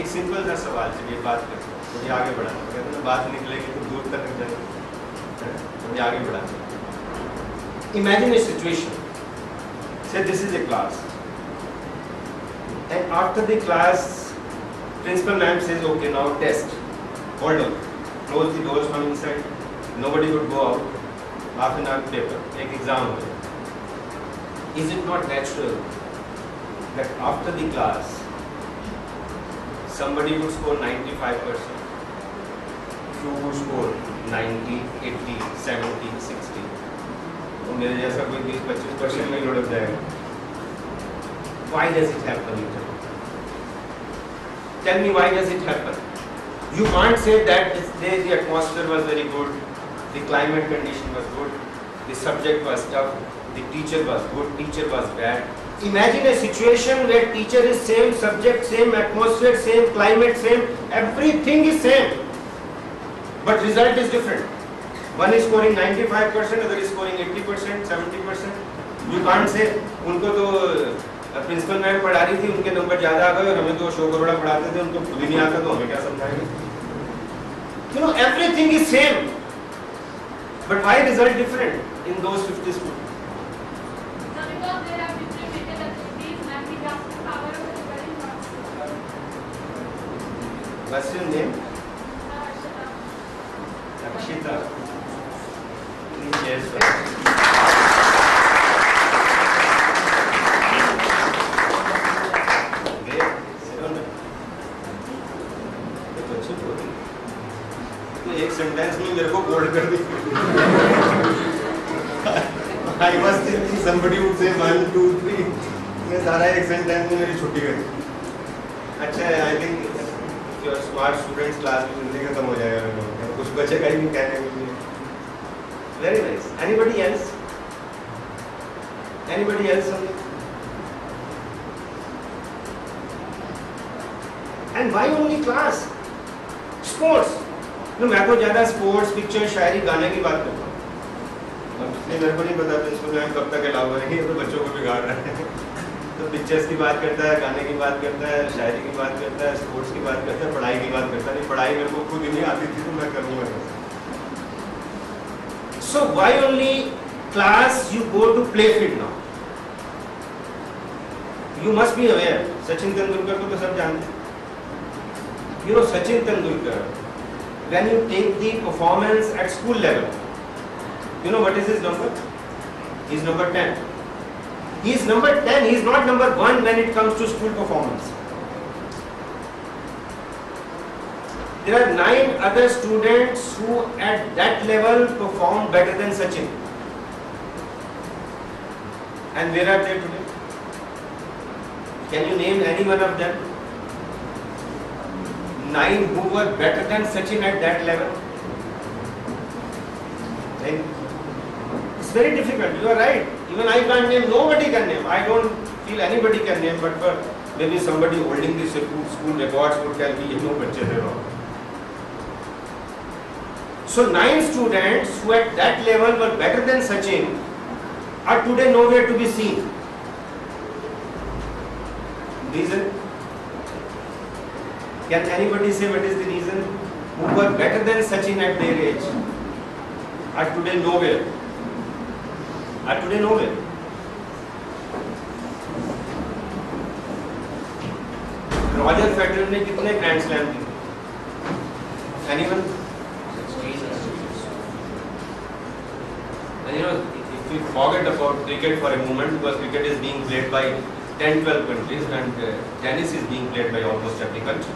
एक सिंपल सा सवाल, चलिए बात करते हैं, मुझे आगे बढ़ाना, कहते हैं बात निकलेगी तो दूर तक जाएगी, मुझे आगे बढ़ाना। Imagine A situation, say this is a class, and after the class principal ma'am says okay now test, hold on, close the doors from inside, nobody would go out, half an hour paper, एक exam हो गया. Is it not natural that after the class somebody would score 95%, few would score 90, 80, 70, 60, तो मेरे जैसा कोई 20-25% में लुढ़क जाएगा. Why does it happen? Tell me, why does it happen? You can't say that the atmosphere was very good, the climate condition was good, the subject was tough, the teacher was good, teacher was bad. Imagine a situation where teacher is same, subject same, atmosphere same, climate same, everything is same, but result is different. One is scoring 95%, other is scoring 80%, 70%. You can't say उनको तो principal ma'am पढ़ा रही थी, उनके number ज़्यादा आ गए और हमें तो शो करोड़ा पढ़ाते थे, उनको खुद ही नहीं आता तो हमें क्या समझाएंगे? You know, everything is same, but why result different in those 50 students? Because they have different mental abilities and the grasping power of the brain not. What's your name? Akshita. Please share sir. एक sentence में मेरे को code कर दी. I was thinking somebody would say 1, 2, 3. ये सारा एक sentence में मेरी छुट्टी गई. अच्छा है, I think your smart students class में मिलने खत्म हो जाएगा, कुछ बचेगा ही नहीं कहने के लिए. Very nice. Anybody else? Anybody else? And why only class? Sports. तो मैं तो ज़्यादा स्पोर्ट्स, पिक्चर, शायरी, गाने की बात करता हूँ. अब इसलिए मेरे को नहीं पता प्रिंसिपल मैम कब तक अलाउ है, ये तो बच्चों को बिगाड़ रहा है. तो पिक्चर्स की बात करता है, गाने की बात करता है, शायरी की बात करता है, स्पोर्ट्स की बात करता है, पढ़ाई की बात करता नहीं. पढ़ाई मेरे को खुद ही नहीं आती थी तो मैं करूँगा. So why only class? You go to play field now. You must be aware. Sachin Tendulkar को तो सब जानते हैं. You know Sachin Tendulkar, when you take the performance at school level, you know what is his number? He is number 10. He is number 10. He is not number 1 when it comes to school performance. There are 9 other students who at that level perform better than Sachin. And where are they today? Can you name any one of them? 9 who were better than Sachin at that level? It's very difficult. You are right. Even I can't name. Nobody can name. I don't feel anybody can name. But for maybe somebody holding the school records would tell me, you know, बच्चे थे wrong. So 9 students who at that level were better than Sachin are today nowhere to be seen. Reason? Can anybody say what is the reason? Who were better than Sachin at their age are today nowhere. Are today nowhere. Roger Federer ने कितने grand slam दिए? Anyone? And you know, if we forget about cricket for a moment, because cricket is being played by 10-12 countries and tennis is being played by almost every country.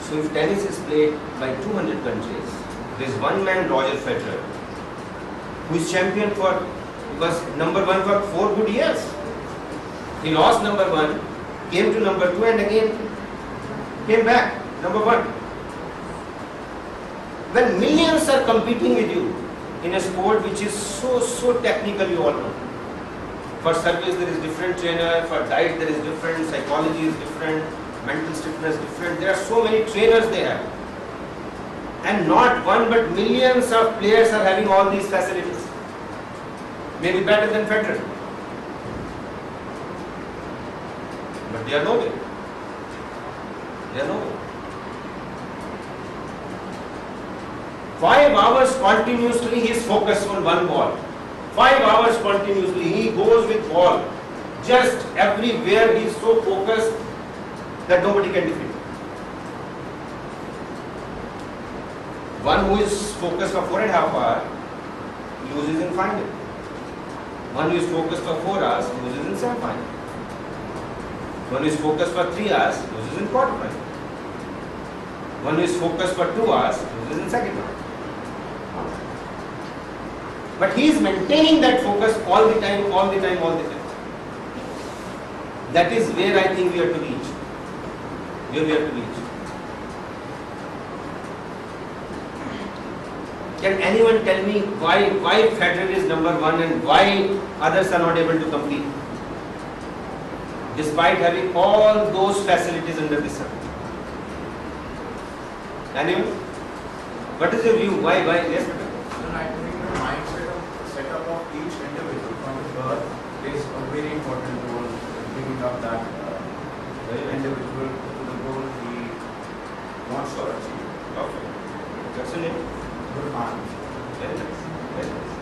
So if tennis is played by 200 countries, there is one man, Roger Federer, who is champion for, because number 1 for 4 good years. He lost number 1, came to number 2 and again came back, number 1. When millions are competing with you in a sport which is so technical, you all know. For service there is different trainer, for diet there is different, psychology is different, mental stiffness different. There are so many trainers there, and not one but millions of players are having all these facilities. Maybe better than Federer. but they are nowhere. They are nowhere. 5 hours continuously he is focused on one ball. 5 hours continuously he goes with ball. Just everywhere he is so focused that nobody can defeat him. One who is focused for 4.5 hours loses in final. One who is focused for 4 hours loses in semi-final. One who is focused for 3 hours loses in quarter-final. One who is focused for 2 hours loses in second round. But he is maintaining that focus all the time, all the time, all the time. That is where I think we have to reach. Where we have to reach. Can anyone tell me why Federer is number 1 and why others are not able to compete? Despite having all those facilities under the sun. Anyone? What is your view? Why? Yes, madam. I think the mindset of setup of each individual from birth plays a very important role in bringing up that individual to the goal he wants to achieve. Okay. What's your name? Good man. Very nice. Very nice.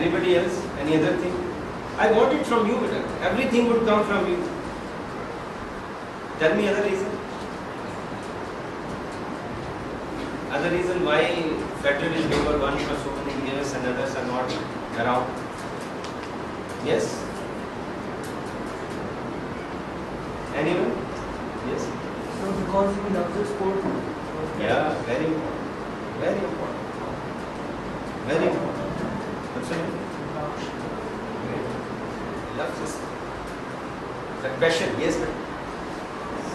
Anybody else? Any other thing? I want it from you, madam. Everything would come from you. Tell me other reason. Other reason why Federer is number 1 for so many years and others are not around. Yes? Anyone? Yes? So because he loves the sport. Yeah, very important. Very important. Very important. What's your name? Loves this. That passion, yes, ma'am.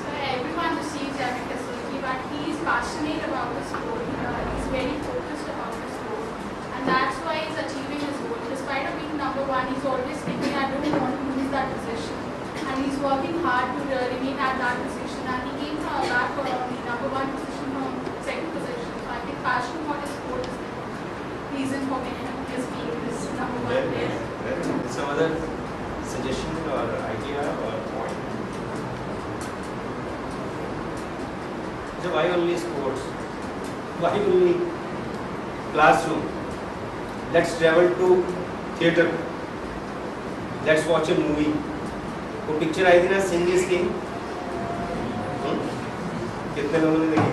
So everyone receives every facility, but he is passionate about the sport. He's very focused about the sport, and that's why he's achieving his goal. Despite of being number 1, he's always thinking, I don't want to lose that position, and he's working hard to remain at that position. And he came from back for the number 1 position from second position. So I think passion for his sport is the reason for making his being this number 1 Very player. nice. Very nice. Some other suggestion or idea or point? So why only sports? Why only classroom? Let's travel to theatre. Let's watch a movie. वो picture आई थी ना सिंग is king, कितने लोगों ने देखी?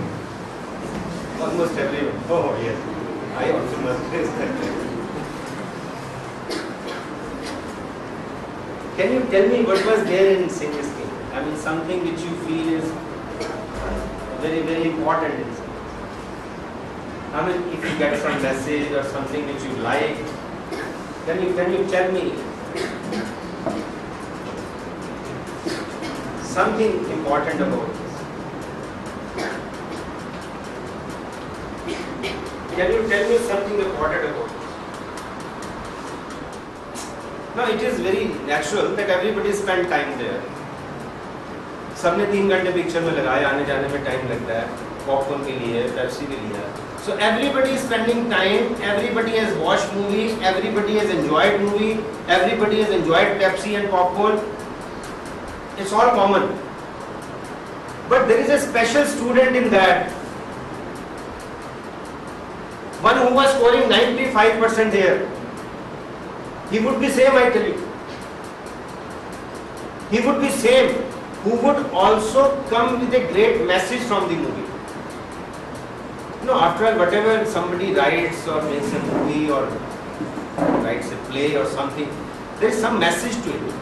Almost everyone. Oh yes, I also must say that. Can you tell me what was there in Sing is King? I mean something which you feel is very, very important in Sing. I mean if you get some message or something which you like, can you tell me something important about this? Can you tell me something important about this? Now it is very natural that everybody spend time there. सबने 3 घंटे picture में लगाए, आने जाने में time लगता है, popcorn के लिए, पेप्सी के लिए. So everybody is spending time, everybody has watched movie, everybody has enjoyed movie, everybody has enjoyed Pepsi and popcorn. It's all common. But there is a special student in that. One who was scoring 95% there. He would be same, I tell you. He would be same, who would also come with a great message from the movie. No, after all, whatever somebody writes or makes a movie or writes a play or something, there is some message to it.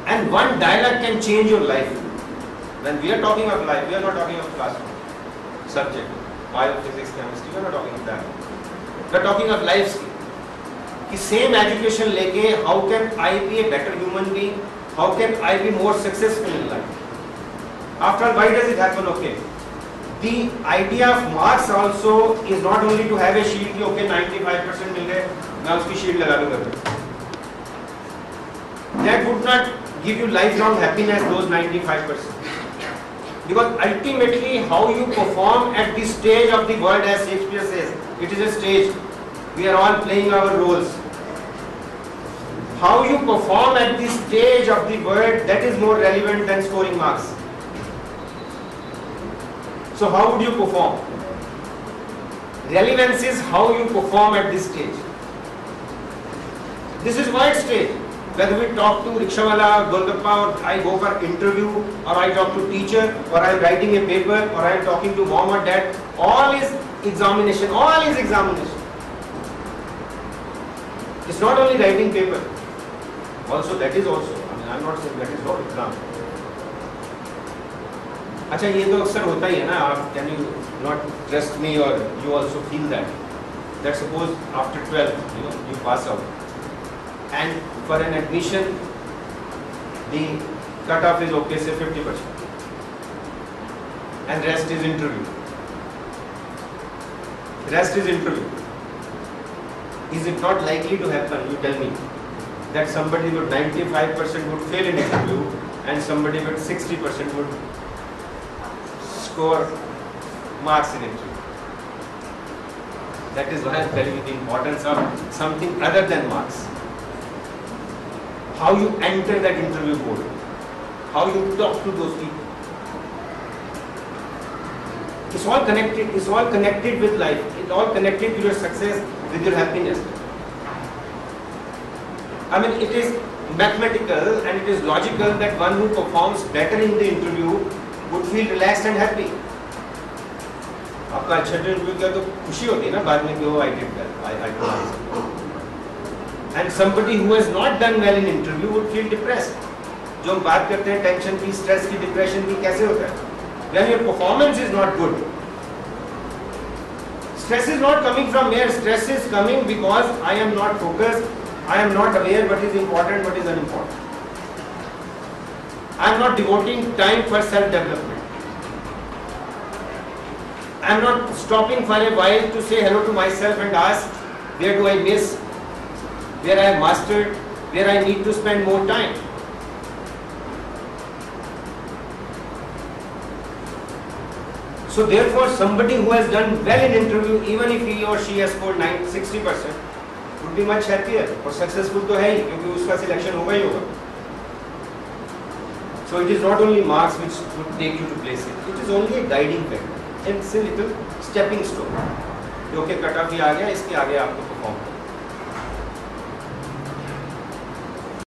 And one dialogue can change your life. When we are talking of life, we are not talking of classroom subject, bio, physics, chemistry, we are not talking of that. We are talking of life skill. कि same education लेके how can I be a better human being? How can I be more successful in life? After all, why does it happen? Okay, the idea of marks also is not only to have a sheet कि okay 95% मिल गए, मैं उसकी sheet लगा लूँगा. That would not give you lifelong happiness, those 95%. Because ultimately, how you perform at the stage of the world, as Shakespeare says, it is a stage. We are all playing our roles. how you perform at this stage of the word, that is more relevant than scoring marks. So how would you perform? Relevance is how you perform at this stage. This is wide stage. Whether we talk to rickshawala, golgappa, or I go for interview, or I talk to teacher, or I am writing a paper, or I am talking to mom or dad, all is examination. All is examination. It's not only writing paper. Also, that is also. I mean, I am not saying that is not exam. अच्छा ये तो अक्सर होता ही है ना. आप can you not trust me or you also feel that suppose after 12 you pass out and for an admission the cutoff is okay say 50% and rest is interview. Is it not likely to happen, you tell me, that somebody with 95% would fail in interview and somebody with 60% would score marks in interview? That is why I am telling you the importance of something other than marks. How you enter that interview board, how you talk to those people. It's all connected. It's all connected with life. It's all connected to your success, with your happiness. I mean, it is mathematical and it is logical that one who performs better in the interview would feel relaxed and happy. आपका अच्छा interview किया तो खुशी होती है ना बाद में कि वो I did well, I did. And somebody who has not done well in interview would feel depressed. जो हम बात करते हैं टेंशन की, स्ट्रेस की, डिप्रेशन की, कैसे होता है? When your performance is not good. Stress is not coming from here. Stress is coming because I am not focused. I am not aware what is important, what is unimportant. I am not devoting time for self-development. I am not stopping for a while to say hello to myself and ask where do I miss, where I have mastered, where I need to spend more time. So therefore, somebody who has done well in interview, even if he or she has scored 60%, would be much happier. और successful तो है ही, क्योंकि उसका selection होगा ही होगा. So it is not only marks which would take you to places. It is only a guiding factor. It's a little stepping stone. जो कि cut off ही आ गया, इसके आगे आपको परफॉर्म